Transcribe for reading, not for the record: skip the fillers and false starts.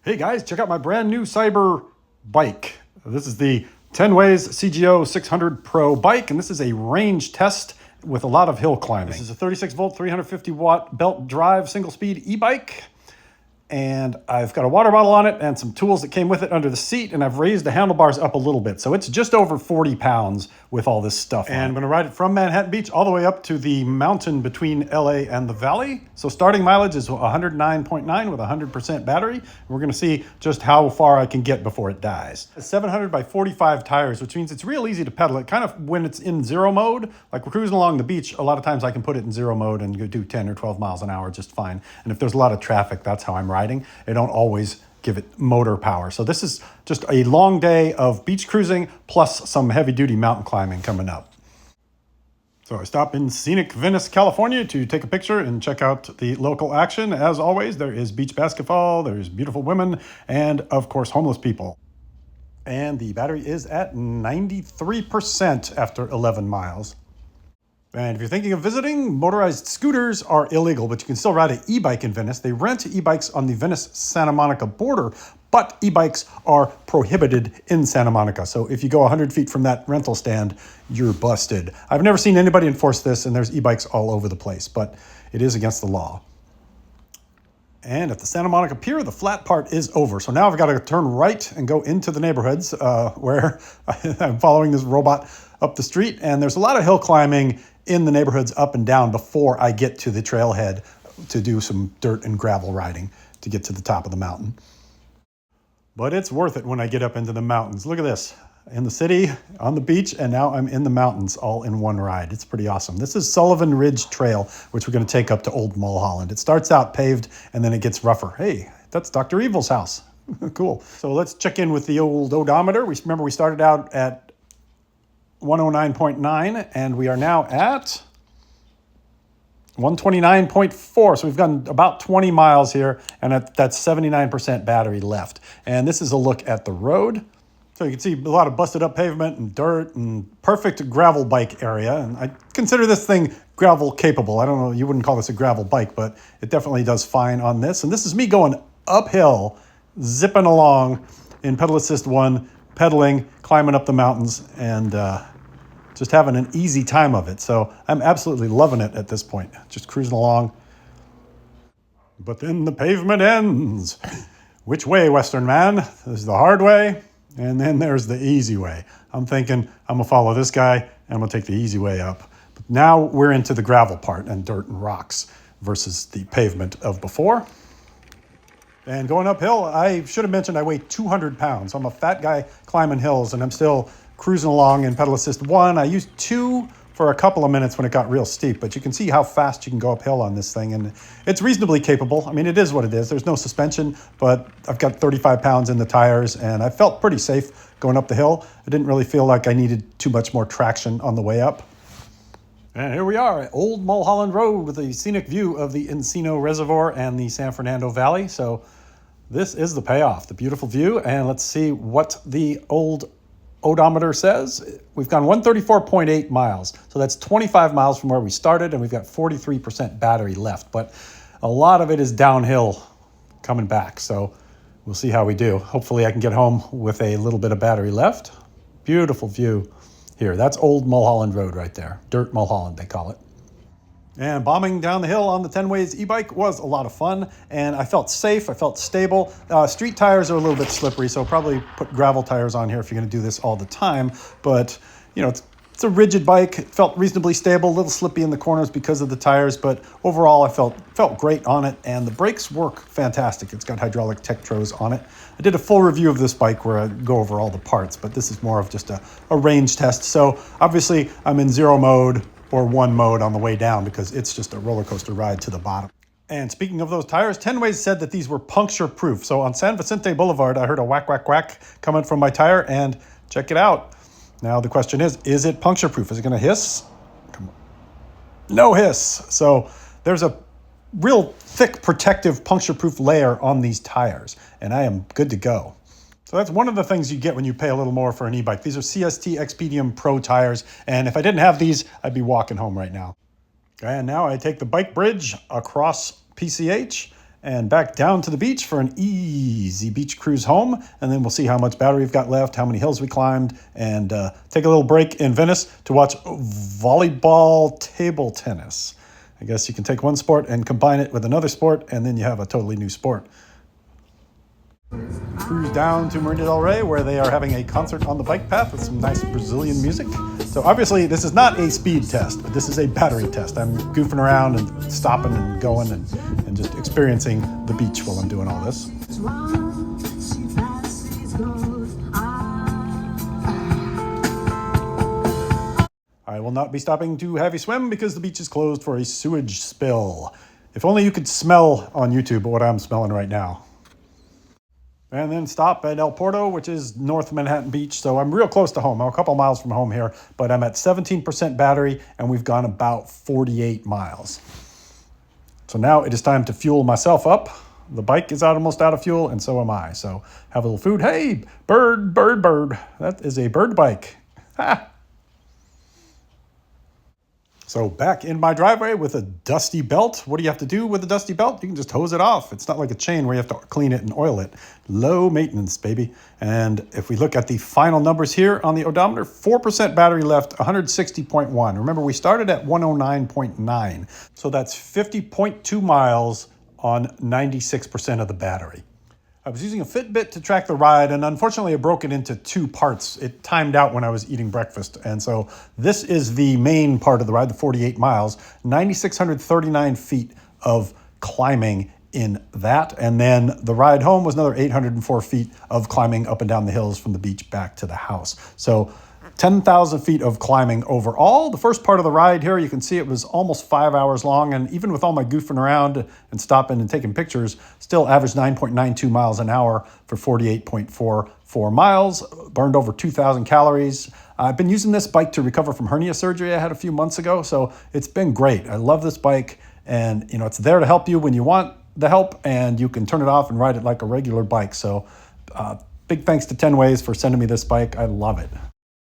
Hey guys, check out my brand new Cyber bike. This is the Tenways CGO 600 Pro bike, and this is a range test with a lot of hill climbing. This is a 36 volt, 350 watt belt drive single speed e-bike. And I've got a water bottle on it and some tools that came with it under the seat, and I've raised the handlebars up a little bit. So it's just over 40 pounds with all this stuff on. And I'm gonna ride it from Manhattan Beach all the way up to the mountain between LA and the valley. So starting mileage is 109.9 with 100% battery. We're gonna see just how far I can get before it dies. 700 by 45 tires, which means it's real easy to pedal it. Kind of when it's in zero mode, like we're cruising along the beach, a lot of times I can put it in zero mode and go do 10 or 12 miles an hour just fine. And if there's a lot of traffic, that's how I'm riding. I don't always give it motor power. So this is just a long day of beach cruising plus some heavy duty mountain climbing coming up. So I stopped in scenic Venice, California to take a picture and check out the local action. As always, there is beach basketball, there's beautiful women, and of course, homeless people. And the battery is at 93% after 11 miles. And if you're thinking of visiting, motorized scooters are illegal, but you can still ride an e-bike in Venice. They rent e-bikes on the Venice-Santa Monica border, but e-bikes are prohibited in Santa Monica. So if you go 100 feet from that rental stand, you're busted. I've never seen anybody enforce this, and there's e-bikes all over the place, but it is against the law. And at the Santa Monica Pier, the flat part is over. So now I've got to turn right and go into the neighborhoods where I'm following this robot up the street. And there's a lot of hill climbing in the neighborhoods up and down before I get to the trailhead to do some dirt and gravel riding to get to the top of the mountain. But it's worth it when I get up into the mountains. Look at this. In the city, on the beach, and now I'm in the mountains all in one ride. It's pretty awesome. This is Sullivan Ridge Trail, which we're going to take up to Old Mulholland. It starts out paved and then it gets rougher. Hey, that's Dr. Evil's house. Cool. So let's check in with the old odometer. Remember we started out at 109.9 and we are now at 129.4. So we've gone about 20 miles here, and that's 79% battery left. And this is a look at the road. So you can see a lot of busted up pavement and dirt and perfect gravel bike area. And I consider this thing gravel capable. I don't know, you wouldn't call this a gravel bike, but it definitely does fine on this. And this is me going uphill, zipping along in pedal assist 1, pedaling, climbing up the mountains, and just having an easy time of it. So I'm absolutely loving it at this point, just cruising along. But then the pavement ends. Which way, Western man? This is the hard way. And then there's the easy way. I'm thinking I'm gonna follow this guy and I'm gonna take the easy way up. But now we're into the gravel part and dirt and rocks versus the pavement of before. And going uphill, I should have mentioned I weigh 200 pounds. I'm a fat guy climbing hills, and I'm still cruising along in pedal assist 1. I used 2 for a couple of minutes when it got real steep, but you can see how fast you can go uphill on this thing, and it's reasonably capable. I mean, it is what it is. There's no suspension, but I've got 35 pounds in the tires, and I felt pretty safe going up the hill. I didn't really feel like I needed too much more traction on the way up. And here we are at Old Mulholland Road with a scenic view of the Encino Reservoir and the San Fernando Valley. So this is the payoff, the beautiful view, and let's see what the old odometer says. We've gone 134.8 miles. So that's 25 miles from where we started, and we've got 43% battery left. But a lot of it is downhill coming back. So we'll see how we do. Hopefully I can get home with a little bit of battery left. Beautiful view here. That's Old Mulholland Road right there. Dirt Mulholland, they call it. And bombing down the hill on the Tenways e-bike was a lot of fun, and I felt safe, I felt stable. Street tires are a little bit slippery, so probably put gravel tires on here if you're gonna do this all the time. But, you know, it's a rigid bike. It felt reasonably stable, a little slippy in the corners because of the tires, but overall I felt great on it, and the brakes work fantastic. It's got hydraulic Tektros on it. I did a full review of this bike where I go over all the parts, but this is more of just a range test. So obviously I'm in zero mode or 1 mode on the way down because it's just a roller coaster ride to the bottom. And speaking of those tires, Tenways said that these were puncture proof. So on San Vicente Boulevard, I heard a whack, whack, whack coming from my tire, and check it out. Now the question is it puncture proof? Is it gonna hiss? Come on. No hiss. So there's a real thick protective puncture proof layer on these tires, and I am good to go. So that's one of the things you get when you pay a little more for an e-bike. These are CST Expedium Pro tires, and if I didn't have these, I'd be walking home right now. And now I take the bike bridge across PCH and back down to the beach for an easy beach cruise home. And then we'll see how much battery we've got left, how many hills we climbed, and take a little break in Venice to watch volleyball table tennis. I guess you can take one sport and combine it with another sport, and then you have a totally new sport. Cruise down to Marina del Rey, where they are having a concert on the bike path with some nice Brazilian music. So obviously this is not a speed test, but this is a battery test. I'm goofing around and stopping and going and just experiencing the beach while I'm doing all this. I will not be stopping to have a swim because the beach is closed for a sewage spill. If only you could smell on YouTube what I'm smelling right now. And then stop at El Porto, which is North Manhattan Beach. So I'm real close to home. I'm a couple miles from home here, but I'm at 17% battery and we've gone about 48 miles. So now it is time to fuel myself up. The bike is almost out of fuel and so am I. So have a little food. Hey, bird, bird, bird. That is a bird bike. Ha! So back in my driveway with a dusty belt. What do you have to do with a dusty belt? You can just hose it off. It's not like a chain where you have to clean it and oil it. Low maintenance, baby. And if we look at the final numbers here on the odometer, 4% battery left, 160.1. Remember, we started at 109.9. So that's 50.2 miles on 96% of the battery. I was using a Fitbit to track the ride, and unfortunately I broke it into two parts. It timed out when I was eating breakfast, and so this is the main part of the ride, the 48 miles, 9,639 feet of climbing in that, and then the ride home was another 804 feet of climbing up and down the hills from the beach back to the house. So 10,000 feet of climbing overall. The first part of the ride here, you can see it was almost 5 hours long, and even with all my goofing around and stopping and taking pictures, still averaged 9.92 miles an hour for 48.44 miles, burned over 2,000 calories. I've been using this bike to recover from hernia surgery I had a few months ago, so it's been great. I love this bike, and it's there to help you when you want the help, and you can turn it off and ride it like a regular bike. So big thanks to Tenways for sending me this bike. I love it.